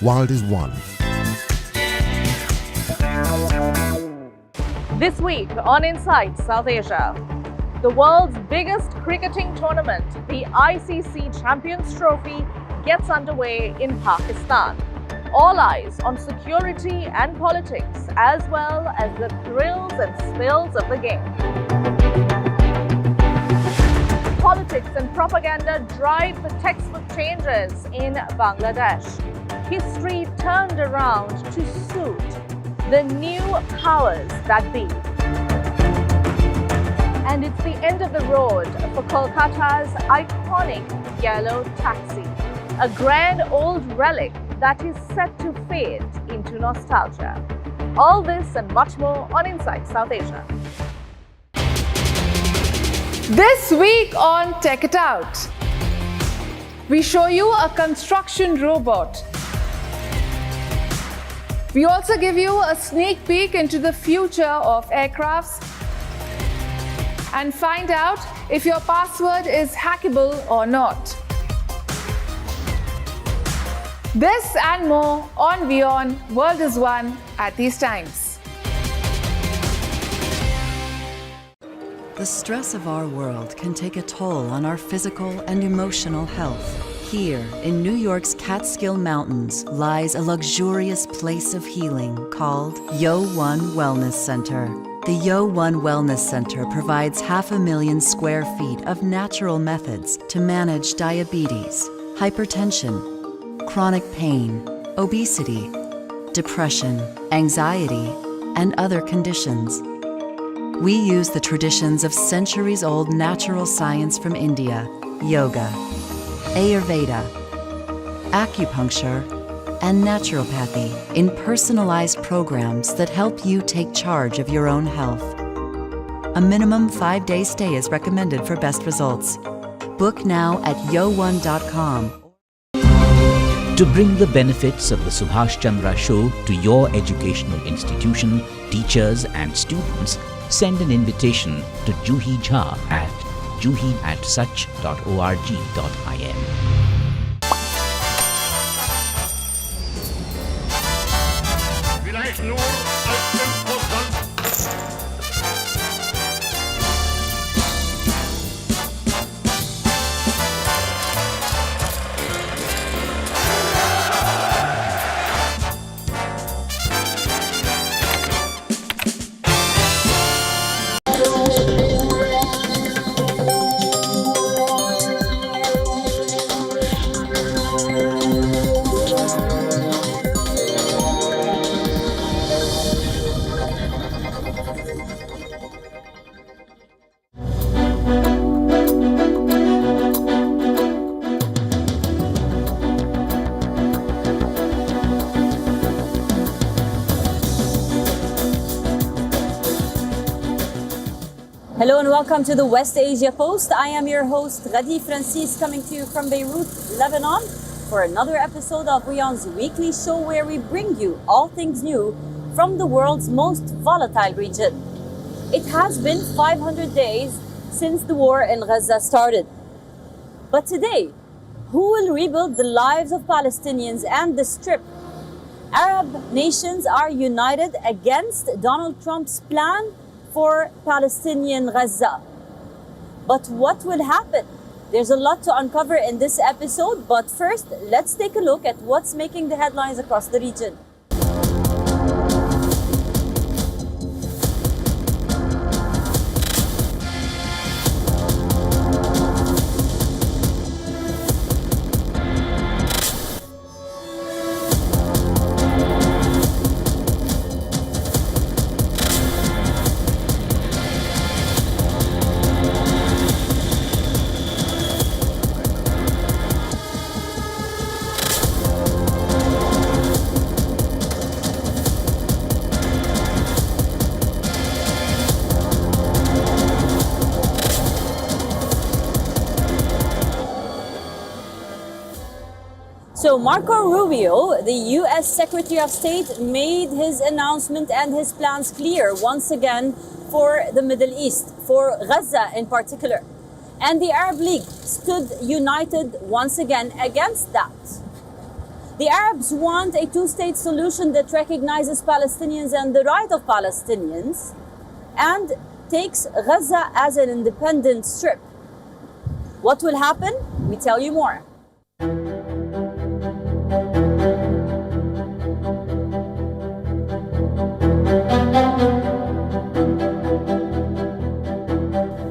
World is One. This week on Inside South Asia, the world's biggest cricketing tournament, the ICC Champions Trophy, gets underway in Pakistan. All eyes on security and politics, as well as the thrills and spills of the game. Politics and propaganda drive the textbook changes in Bangladesh. History turned around to suit the new powers that be. And it's the end of the road for Kolkata's iconic yellow taxi, a grand old relic that is set to fade into nostalgia. All this and much more on Inside South Asia. This week on Tech It Out, we show you a construction robot. We also give you a sneak peek into the future of aircrafts and find out if your password is hackable or not. This and more on WION World is One at these times. The stress of our world can take a toll on our physical and emotional health. Here, in New York's Catskill Mountains, lies a luxurious place of healing called WION Wellness Center. The WION Wellness Center provides 500,000 square feet of natural methods to manage diabetes, hypertension, chronic pain, obesity, depression, anxiety, and other conditions. We use the traditions of centuries-old natural science from India, yoga, Ayurveda, acupuncture, and naturopathy in personalized programs that help you take charge of your own health. A minimum 5-day stay is recommended for best results. Book now at yo1.com. To bring the benefits of the Subhash Chandra Show to your educational institution, teachers and students, send an invitation to Juhi Jha at juhi@such.org.in. Hello and welcome to the West Asia Post. I am your host, Ghadi Francis, coming to you from Beirut, Lebanon, for another episode of WION's weekly show where we bring you all things new from the world's most volatile region. It has been 500 days since the war in Gaza started. But today, who will rebuild the lives of Palestinians and the Strip? Arab nations are united against Donald Trump's plan for Palestinian Gaza. But what will happen? There's a lot to uncover in this episode, but first, let's take a look at what's making the headlines across the region. So Marco Rubio, the US Secretary of State, made his announcement and his plans clear once again for the Middle East, for Gaza in particular. And the Arab League stood united once again against that. The Arabs want a two-state solution that recognizes Palestinians and the right of Palestinians and takes Gaza as an independent strip. What will happen? We tell you more.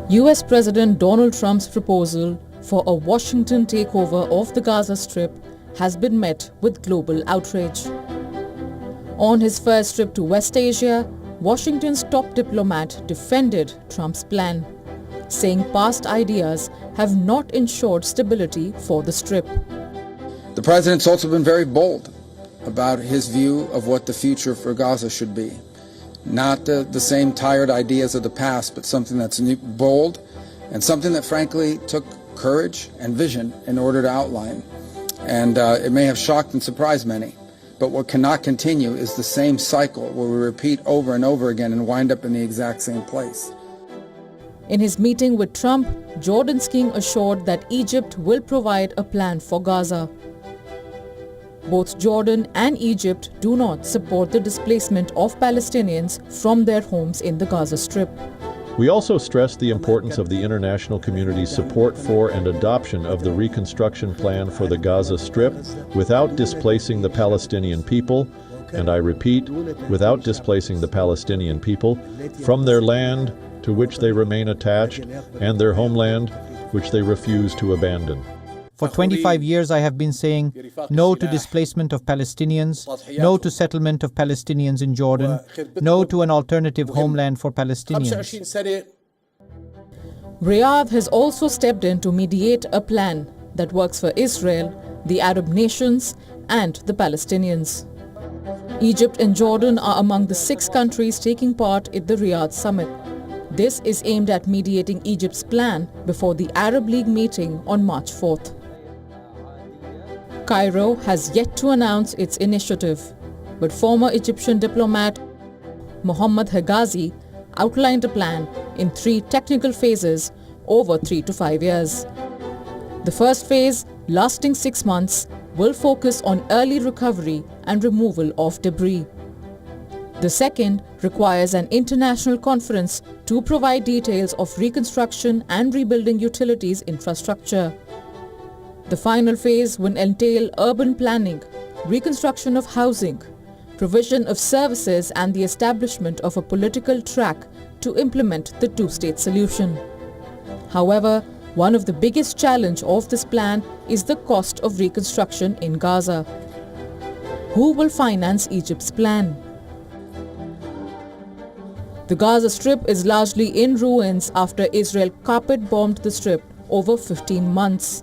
US President Donald Trump's proposal for a Washington takeover of the Gaza Strip has been met with global outrage. On his first trip to West Asia, Washington's top diplomat defended Trump's plan, saying past ideas have not ensured stability for the Strip. The president's also been very bold about his view of what the future for Gaza should be. Not the same tired ideas of the past, but something that's bold and something that frankly took courage and vision in order to outline. And it may have shocked and surprised many, but what cannot continue is the same cycle where we repeat over and over again and wind up in the exact same place. In his meeting with Trump, Jordan's king assured that Egypt will provide a plan for Gaza. Both Jordan and Egypt do not support the displacement of Palestinians from their homes in the Gaza Strip. We also stressed the importance of the international community's support for and adoption of the reconstruction plan for the Gaza Strip without displacing the Palestinian people, and I repeat, without displacing the Palestinian people from their land to which they remain attached and their homeland which they refuse to abandon. For 25 years I have been saying no to displacement of Palestinians, no to settlement of Palestinians in Jordan, no to an alternative homeland for Palestinians. Riyadh has also stepped in to mediate a plan that works for Israel, the Arab nations, and the Palestinians. Egypt and Jordan are among the 6 countries taking part in the Riyadh summit. This is aimed at mediating Egypt's plan before the Arab League meeting on March 4th. Cairo has yet to announce its initiative, but former Egyptian diplomat Mohammad Hegazi outlined a plan in 3 technical phases over 3 to 5 years. The first phase, lasting 6 months, will focus on early recovery and removal of debris. The second requires an international conference to provide details of reconstruction and rebuilding utilities infrastructure. The final phase will entail urban planning, reconstruction of housing, provision of services and the establishment of a political track to implement the two-state solution. However, one of the biggest challenges of this plan is the cost of reconstruction in Gaza. Who will finance Egypt's plan? The Gaza Strip is largely in ruins after Israel carpet-bombed the Strip over 15 months.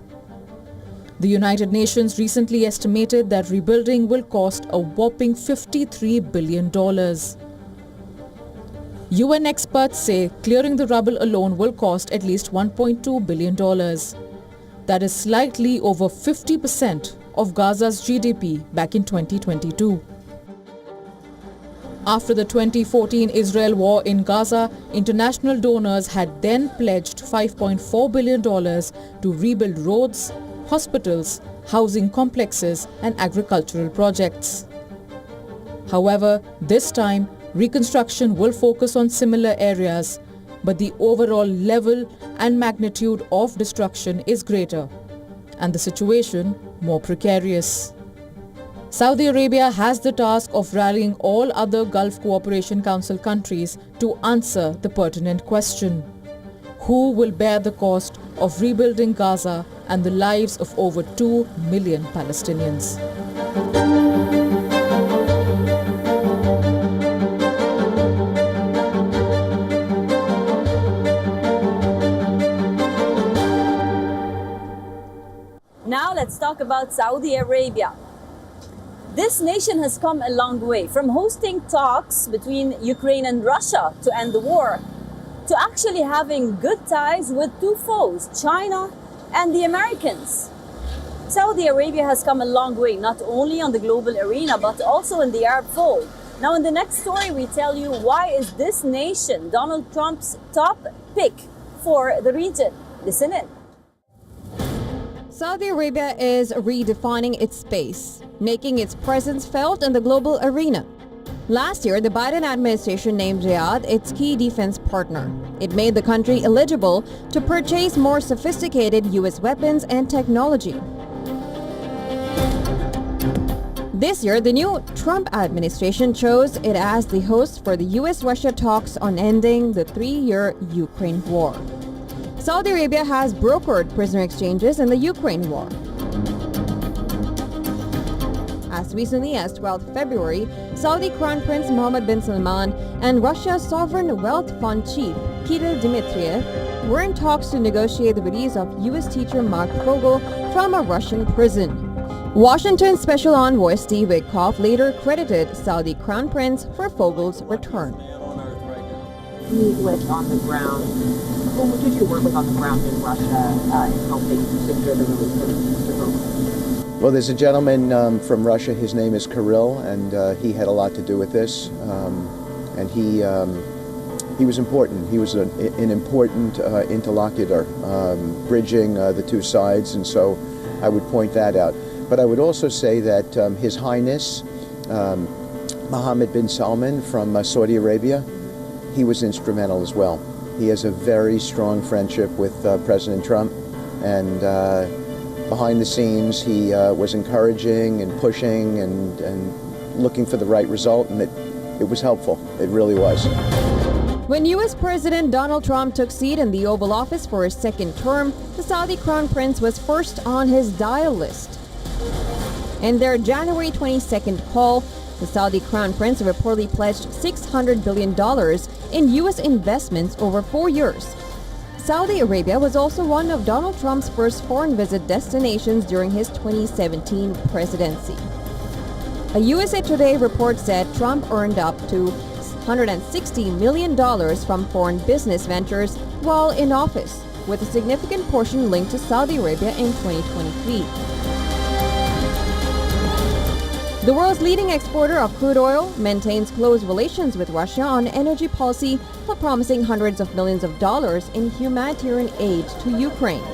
The United Nations recently estimated that rebuilding will cost a whopping $53 billion. UN experts say clearing the rubble alone will cost at least $1.2 billion. That is slightly over 50% of Gaza's GDP back in 2022. After the 2014 Israel war in Gaza, international donors had then pledged $5.4 billion to rebuild roads, hospitals, housing complexes, and agricultural projects. However, this time, reconstruction will focus on similar areas, but the overall level and magnitude of destruction is greater, and the situation more precarious. Saudi Arabia has the task of rallying all other Gulf Cooperation Council countries to answer the pertinent question: who will bear the cost of rebuilding Gaza and the lives of over 2 million Palestinians? Now let's talk about Saudi Arabia. This nation has come a long way from hosting talks between Ukraine and Russia to end the war to actually having good ties with 2 foes, China and the Americans. Saudi Arabia has come a long way, not only on the global arena, but also in the Arab fold. Now in the next story, we tell you why is this nation Donald Trump's top pick for the region. Listen in. Saudi Arabia is redefining its space, making its presence felt in the global arena. Last year, the Biden administration named Riyadh its key defense partner. It made the country eligible to purchase more sophisticated U.S. weapons and technology. This year, the new Trump administration chose it as the host for the U.S.-Russia talks on ending the 3-year Ukraine war. Saudi Arabia has brokered prisoner exchanges in the Ukraine war. As recently as 12 February, Saudi Crown Prince Mohammed bin Salman and Russia's Sovereign Wealth Fund chief, Kirill Dmitriev, were in talks to negotiate the release of U.S. teacher Mark Fogel from a Russian prison. Washington Special Envoy Steve Witkoff later credited Saudi Crown Prince for Fogel's return. Meet with on the ground. Who did you work with on the ground in Russia in helping secure the release of Mr. Fogel? Well, there's a gentleman from Russia. His name is Kirill, and he had a lot to do with this. And he was important. He was an important interlocutor, bridging the two sides, and so I would point that out. But I would also say that His Highness Mohammed bin Salman from Saudi Arabia, he was instrumental as well. He has a very strong friendship with President Trump, and behind the scenes he was encouraging and pushing and looking for the right result, and it was helpful. It really was. When U.S. President Donald Trump took seat in the Oval Office for his second term, the Saudi Crown Prince was first on his dial list. In their January 22nd call, the Saudi Crown Prince reportedly pledged $600 billion in U.S. investments over 4 years. Saudi Arabia was also one of Donald Trump's first foreign visit destinations during his 2017 presidency. A USA Today report said Trump earned up to $160 million from foreign business ventures while in office, with a significant portion linked to Saudi Arabia in 2023. The world's leading exporter of crude oil maintains close relations with Russia on energy policy while promising hundreds of millions of dollars in humanitarian aid to Ukraine.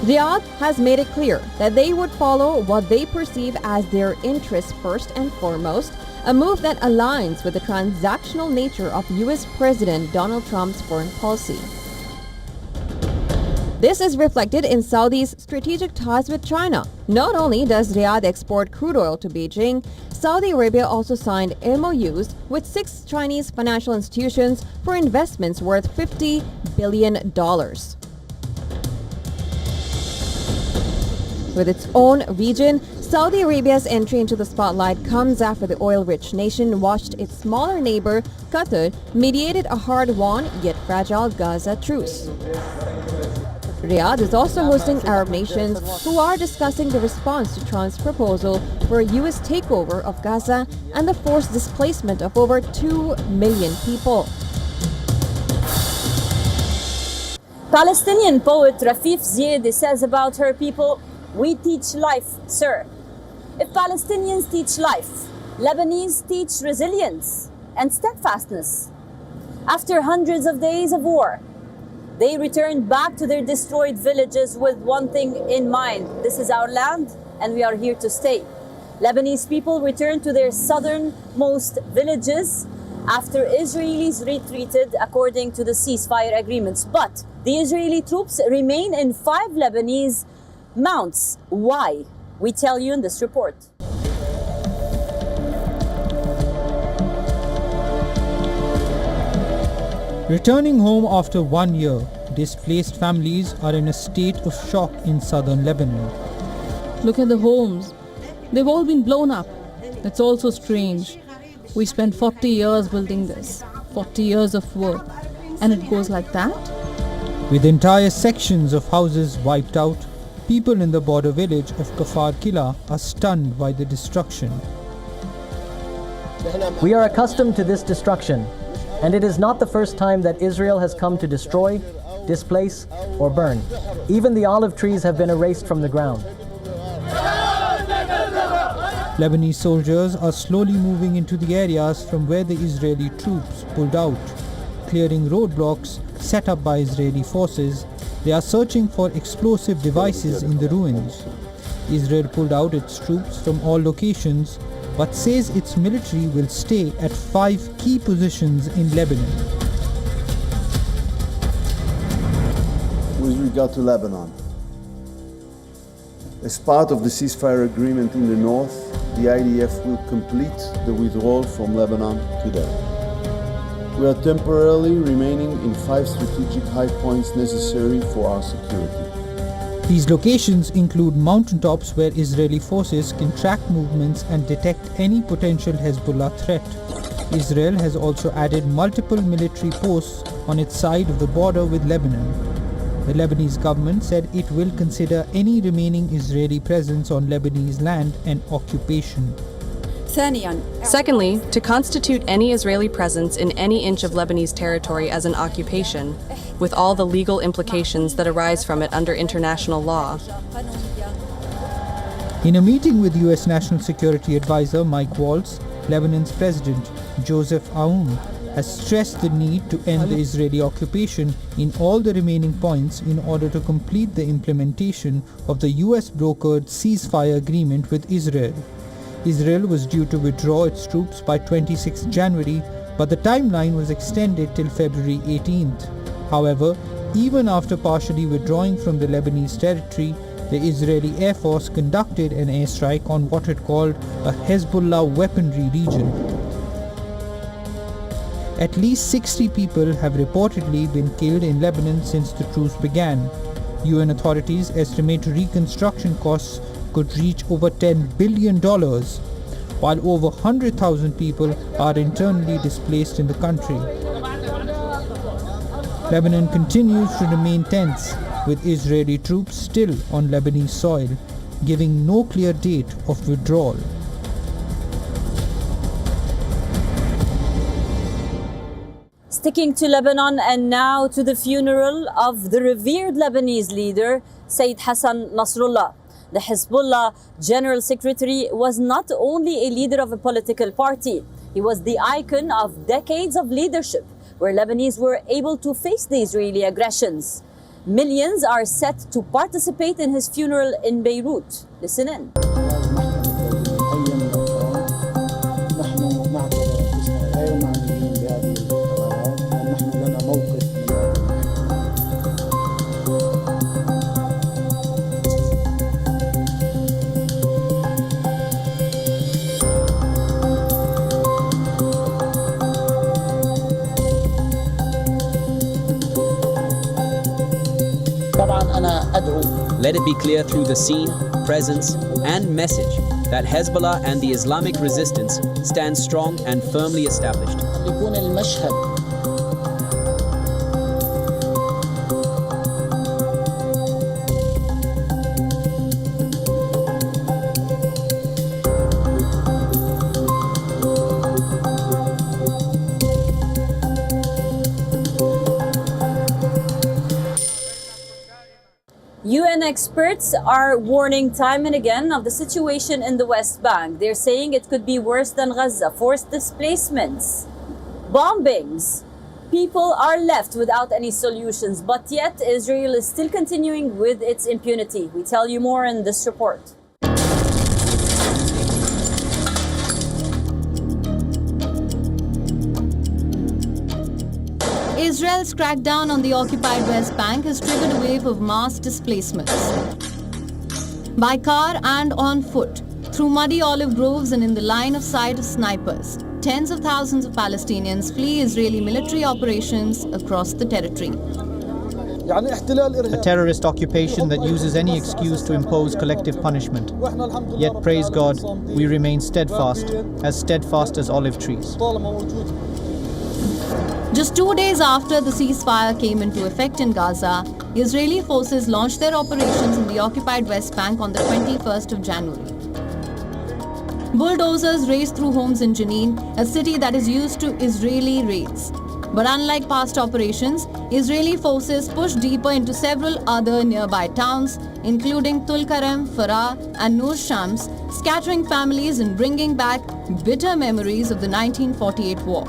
Riyadh has made it clear that they would follow what they perceive as their interests first and foremost, a move that aligns with the transactional nature of U.S. President Donald Trump's foreign policy. This is reflected in Saudi's strategic ties with China. Not only does Riyadh export crude oil to Beijing, Saudi Arabia also signed MOUs with 6 Chinese financial institutions for investments worth $50 billion. With its own region, Saudi Arabia's entry into the spotlight comes after the oil-rich nation watched its smaller neighbor, Qatar, mediated a hard-won yet fragile Gaza truce. Riyadh is also hosting Arab nations who are discussing the response to Trump's proposal for a U.S. takeover of Gaza and the forced displacement of over 2 million people. Palestinian poet Rafif Ziedi says about her people, "We teach life, sir. If Palestinians teach life, Lebanese teach resilience and steadfastness. After hundreds of days of war, they returned back to their destroyed villages with one thing in mind. This is our land and we are here to stay." Lebanese people returned to their southernmost villages after Israelis retreated according to the ceasefire agreements. But the Israeli troops remain in 5 Lebanese mounts. Why? We tell you in this report. Returning home after 1 year, displaced families are in a state of shock in southern Lebanon. Look at the homes. They've all been blown up. That's also strange. We spent 40 years building this, 40 years of work, and it goes like that? With entire sections of houses wiped out, people in the border village of Kafar Kila are stunned by the destruction. We are accustomed to this destruction, and it is not the first time that Israel has come to destroy, displace, or burn. Even the olive trees have been erased from the ground. Lebanese soldiers are slowly moving into the areas from where the Israeli troops pulled out, clearing roadblocks set up by Israeli forces They are searching for explosive devices in the ruins. Israel pulled out its troops from all locations, but says its military will stay at 5 key positions in Lebanon. With regard to Lebanon, as part of the ceasefire agreement in the north, the IDF will complete the withdrawal from Lebanon today. We are temporarily remaining in 5 strategic high points necessary for our security. These locations include mountaintops where Israeli forces can track movements and detect any potential Hezbollah threat. Israel has also added multiple military posts on its side of the border with Lebanon. The Lebanese government said it will consider any remaining Israeli presence on Lebanese land an occupation. Secondly, to constitute any Israeli presence in any inch of Lebanese territory as an occupation, with all the legal implications that arise from it under international law. In a meeting with U.S. National Security Advisor Mike Waltz, Lebanon's President Joseph Aoun has stressed the need to end the Israeli occupation in all the remaining points in order to complete the implementation of the US-brokered ceasefire agreement with Israel. Israel was due to withdraw its troops by 26 January, but the timeline was extended till February 18th. However, even after partially withdrawing from the Lebanese territory, the Israeli Air Force conducted an airstrike on what it called a Hezbollah weaponry region. At least 60 people have reportedly been killed in Lebanon since the truce began. UN authorities estimate reconstruction costs could reach over $10 billion, while over 100,000 people are internally displaced in the country. Lebanon continues to remain tense, with Israeli troops still on Lebanese soil, giving no clear date of withdrawal. Sticking to Lebanon and now to the funeral of the revered Lebanese leader, Sayyid Hassan Nasrallah. The Hezbollah General Secretary was not only a leader of a political party, he was the icon of decades of leadership, where Lebanese were able to face the Israeli aggressions. Millions are set to participate in his funeral in Beirut. Listen in. Let it be clear through the scene, presence, and message that Hezbollah and the Islamic resistance stand strong and firmly established. UN experts are warning time and again of the situation in the West Bank. They're saying it could be worse than Gaza. Forced displacements, bombings. People are left without any solutions, but yet Israel is still continuing with its impunity. We tell you more in this report. Israel's crackdown on the occupied West Bank has triggered a wave of mass displacements. By car and on foot, through muddy olive groves and in the line of sight of snipers, tens of thousands of Palestinians flee Israeli military operations across the territory. A terrorist occupation that uses any excuse to impose collective punishment. Yet, praise God, we remain steadfast as olive trees. Just 2 days after the ceasefire came into effect in Gaza, Israeli forces launched their operations in the occupied West Bank on the 21st of January. Bulldozers raced through homes in Jenin, a city that is used to Israeli raids. But unlike past operations, Israeli forces pushed deeper into several other nearby towns, including Tulkarem, Farah, and Nur Shams, scattering families and bringing back bitter memories of the 1948 war.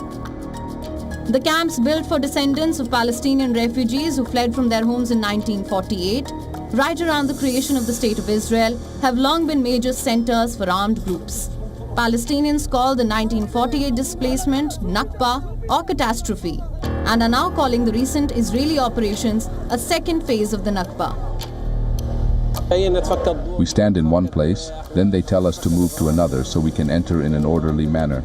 The camps built for descendants of Palestinian refugees who fled from their homes in 1948, right around the creation of the State of Israel, have long been major centers for armed groups. Palestinians call the 1948 displacement Nakba or catastrophe, and are now calling the recent Israeli operations a second phase of the Nakba. We stand in one place, then they tell us to move to another so we can enter in an orderly manner.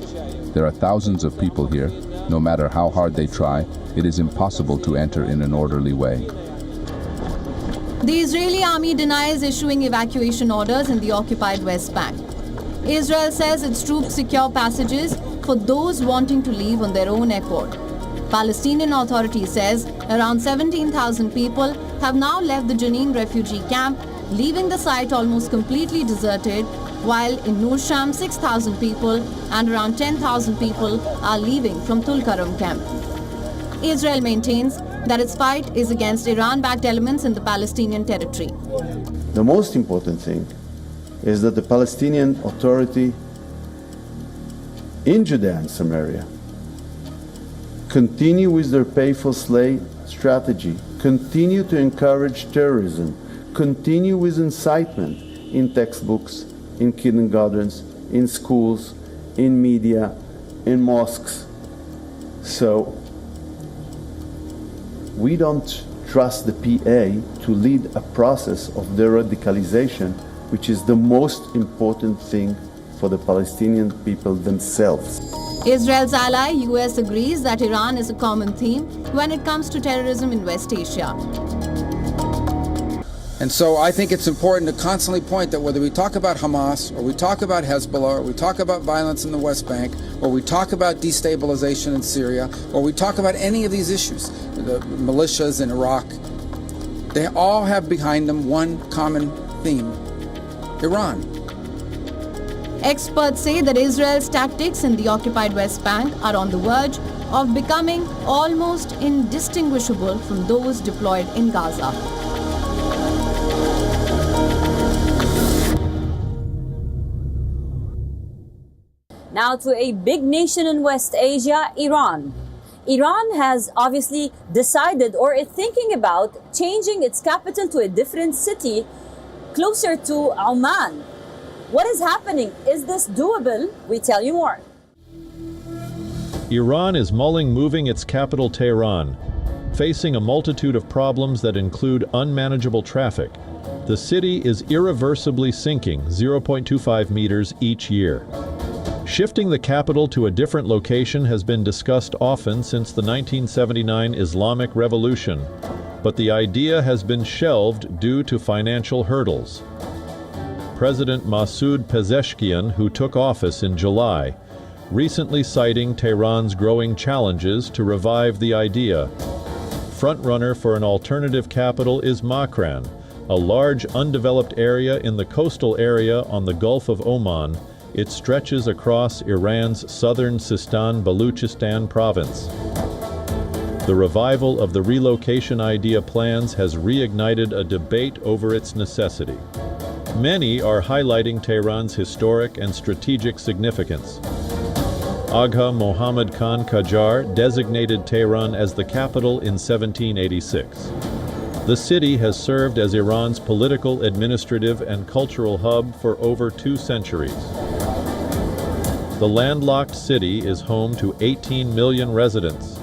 There are thousands of people here. No matter how hard they try, it is impossible to enter in an orderly way. The Israeli army denies issuing evacuation orders in the occupied West Bank. Israel says its troops secure passages for those wanting to leave on their own accord. Palestinian Authority says around 17,000 people have now left the Jenin refugee camp, leaving the site almost completely deserted, while in Nur Sham 6,000 people and around 10,000 people are leaving from Tulkarm camp. Israel maintains that its fight is against Iran-backed elements in the Palestinian territory. The most important thing is that the Palestinian Authority in Judea and Samaria continue with their pay-for-slay strategy, continue to encourage terrorism, continue with incitement in textbooks, in kindergartens, in schools, in media, in mosques. So we don't trust the PA to lead a process of de-radicalization, which is the most important thing for the Palestinian people themselves. Israel's ally, US, agrees that Iran is a common theme when it comes to terrorism in West Asia. And so I think it's important to constantly point that whether we talk about Hamas, or we talk about Hezbollah, or we talk about violence in the West Bank, or we talk about destabilization in Syria, or we talk about any of these issues, the militias in Iraq, they all have behind them one common theme: Iran. Experts say that Israel's tactics in the occupied West Bank are on the verge of becoming almost indistinguishable from those deployed in Gaza. Now to a big nation in West Asia, Iran. Iran has obviously decided or is thinking about changing its capital to a different city closer to Oman. What is happening? Is this doable? We tell you more. Iran is mulling moving its capital Tehran, facing a multitude of problems that include unmanageable traffic. The city is irreversibly sinking 0.25 meters each year. Shifting the capital to a different location has been discussed often since the 1979 Islamic Revolution, but the idea has been shelved due to financial hurdles. President Masoud Pezeshkian, who took office in July, recently citing Tehran's growing challenges to revive the idea. Frontrunner for an alternative capital is Makran, a large undeveloped area in the coastal area on the Gulf of Oman. It stretches across Iran's southern Sistan-Baluchistan province. The revival of the relocation idea plans has reignited a debate over its necessity. Many are highlighting Tehran's historic and strategic significance. Agha Mohammad Khan Qajar designated Tehran as the capital in 1786. The city has served as Iran's political, administrative, and cultural hub for over 2 centuries. The landlocked city is home to 18 million residents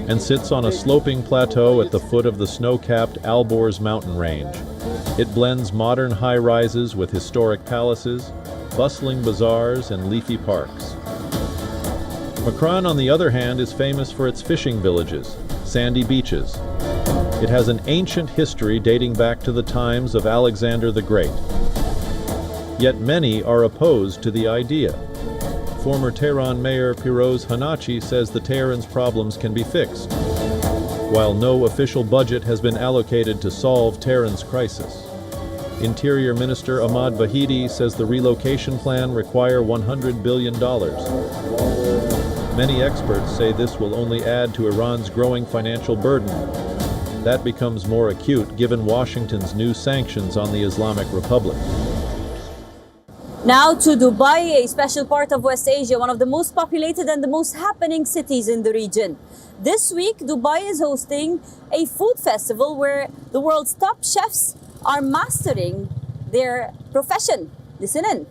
and sits on a sloping plateau at the foot of the snow-capped Alborz mountain range. It blends modern high-rises with historic palaces, bustling bazaars, and leafy parks. Makran, on the other hand, is famous for its fishing villages, sandy beaches. It has an ancient history dating back to the times of Alexander the Great. Yet many are opposed to the idea. Former Tehran Mayor Piroz Hanachi says the Tehran's problems can be fixed, while no official budget has been allocated to solve Tehran's crisis. Interior Minister Ahmad Vahidi says the relocation plan requires $100 billion. Many experts say this will only add to Iran's growing financial burden. That becomes more acute given Washington's new sanctions on the Islamic Republic. Now to Dubai, a special part of West Asia, one of the most populated and the most happening cities in the region. This week, Dubai is hosting a food festival where the world's top chefs are mastering their profession. Listen in.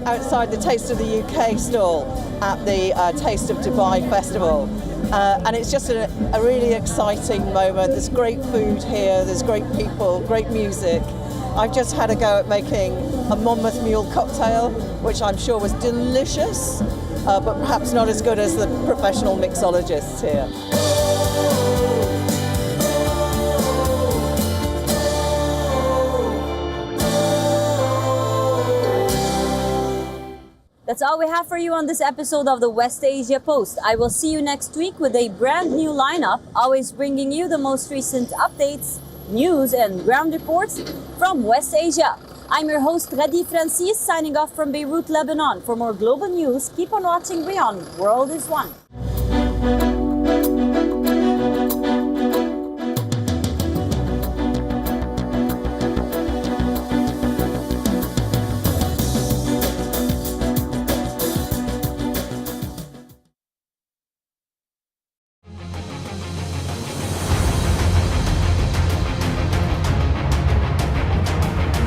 Outside the Taste of the UK stall at the Taste of Dubai Festival. And it's just a really exciting moment. There's great food here, there's great people, great music. I've just had a go at making a Monmouth Mule cocktail, which I'm sure was delicious, but perhaps not as good as the professional mixologists here. That's all we have for you on this episode of the West Asia Post. I will see you next week with a brand new lineup, always bringing you the most recent updates, news and ground reports from West Asia. I'm your host Radi Francis, signing off from Beirut, Lebanon. For more global news, keep on watching WION World is One.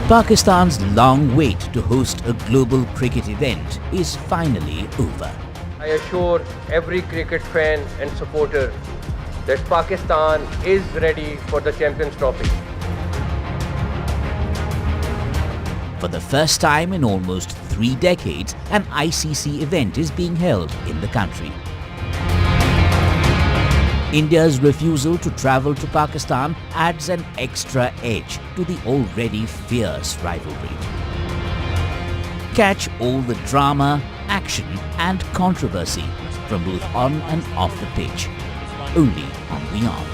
Pakistan's long wait to host a global cricket event is finally over. I assure every cricket fan and supporter that Pakistan is ready for the Champions Trophy. For the first time in almost 3 decades, an ICC event is being held in the country. India's refusal to travel to Pakistan adds an extra edge to the already fierce rivalry. Catch all the drama, action and controversy from both on and off the pitch, only on WION.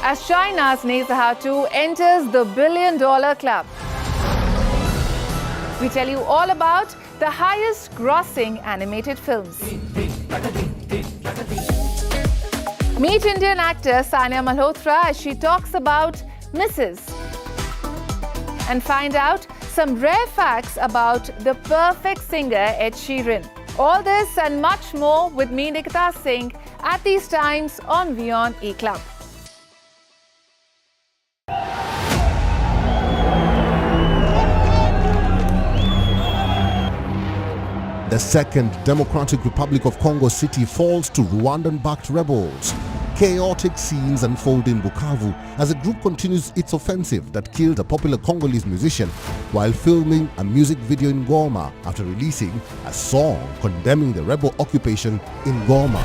As China's Nezahatu enters the billion-dollar club, we tell you all about the highest grossing animated films. Meet Indian actor Sania Malhotra as she talks about Mrs. And find out some rare facts about the perfect singer Ed Sheeran. All this and much more with me, Nikita Singh, at these times on WION E-Club. The Second Democratic Republic of Congo city falls to Rwandan-backed rebels. Chaotic scenes unfold in Bukavu as a group continues its offensive that killed a popular Congolese musician while filming a music video in Goma after releasing a song condemning the rebel occupation in Goma.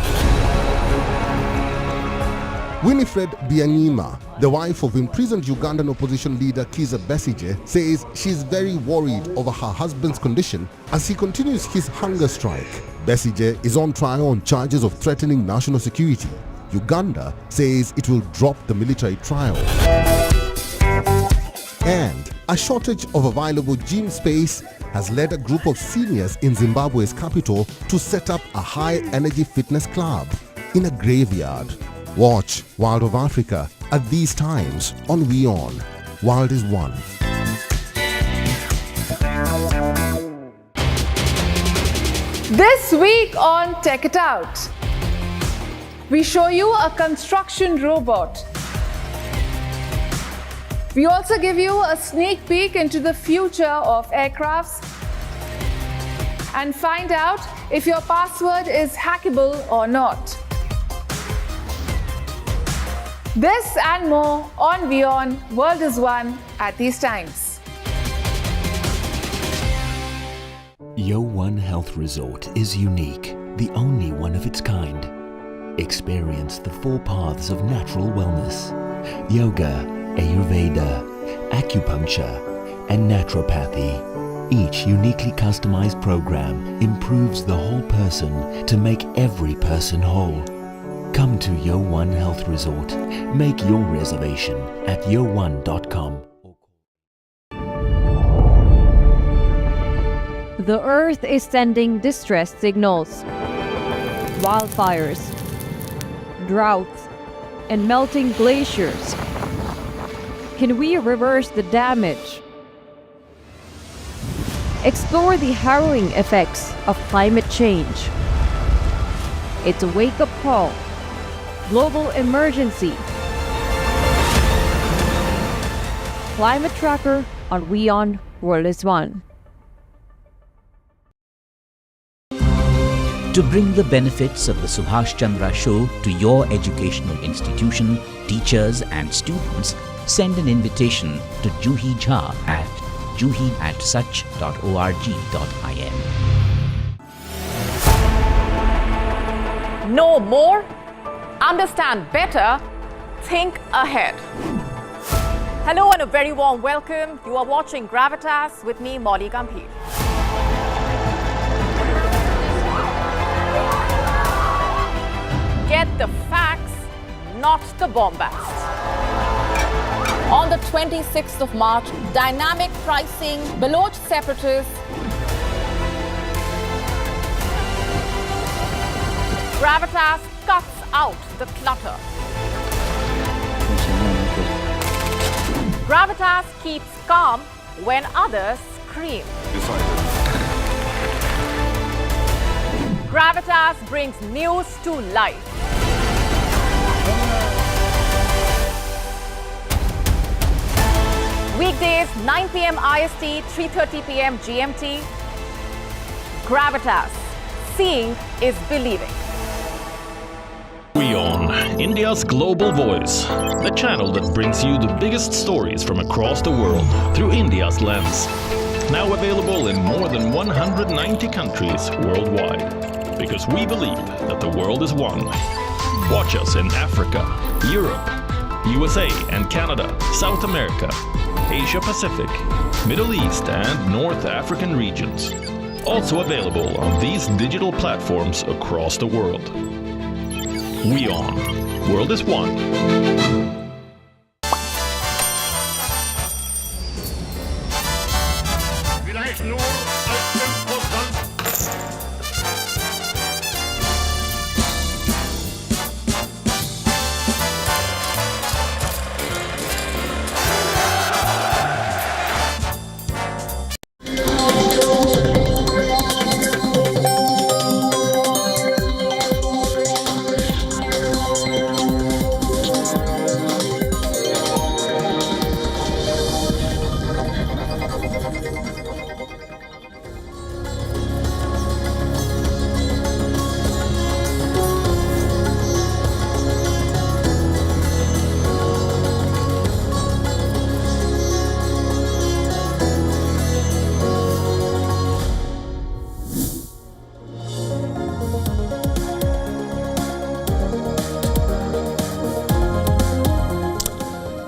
Winifred Byanyima, the wife of imprisoned Ugandan opposition leader Kizza Besigye, says she is very worried over her husband's condition as he continues his hunger strike. Besigye is on trial on charges of threatening national security. Uganda says it will drop the military trial. And a shortage of available gym space has led a group of seniors in Zimbabwe's capital to set up a high-energy fitness club in a graveyard. Watch World of Africa at these times on WION. World is One. This week on Tech It Out, we show you a construction robot. We also give you a sneak peek into the future of aircrafts and find out if your password is hackable or not. This and more on WION World is One at these times. YO1 Health Resort is unique, the only one of its kind. Experience the 4 paths of natural wellness: yoga, Ayurveda, acupuncture, and naturopathy. Each uniquely customized program improves the whole person to make every person whole. Come to WION Health Resort. Make your reservation at WION.com. The Earth is sending distress signals. Wildfires, droughts, and melting glaciers. Can we reverse the damage? Explore the harrowing effects of climate change. It's a wake-up call. Global emergency. Climate Tracker on WION World is One. To bring the benefits of the Subhash Chandra Show to your educational institution, teachers and students, send an invitation to Juhi Jha at juhi@such.org.in. Know more, understand better, think ahead. Hello and a very warm welcome. You are watching Gravitas with me, Molly Gambhir. Get the facts, not the bombast. On the 26th of March, dynamic pricing, Baloch separatists, Gravitas cuts out the clutter. Gravitas keeps calm when others scream. Gravitas brings news to life. Weekdays, 9 p.m. IST, 3:30 p.m. GMT. Gravitas. Seeing is believing. WION, India's global voice. The channel that brings you the biggest stories from across the world through India's lens. Now available in more than 190 countries worldwide. Because we believe that the world is one. Watch us in Africa, Europe, USA and Canada, South America, Asia Pacific, Middle East and North African regions. Also available on these digital platforms across the world. WION. World is one.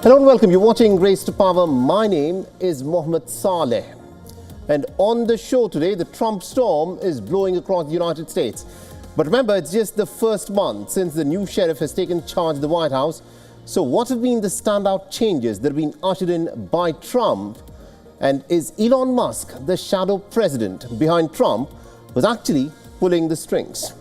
Hello and welcome. You're watching Grace to Power. My name is Mohammed Saleh. And on the show today, the Trump storm is blowing across the United States. But remember, it's just the first month since the new sheriff has taken charge of the White House. So what have been the standout changes that have been ushered in by Trump? And is Elon Musk, the shadow president behind Trump, who's actually pulling the strings?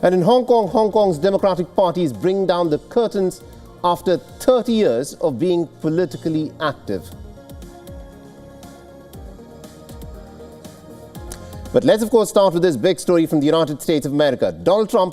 And in Hong Kong, Hong Kong's Democratic Party is bringing down the curtains after 30 years of being politically active. But let's, of course, start with this big story from the United States of America. Donald Trump has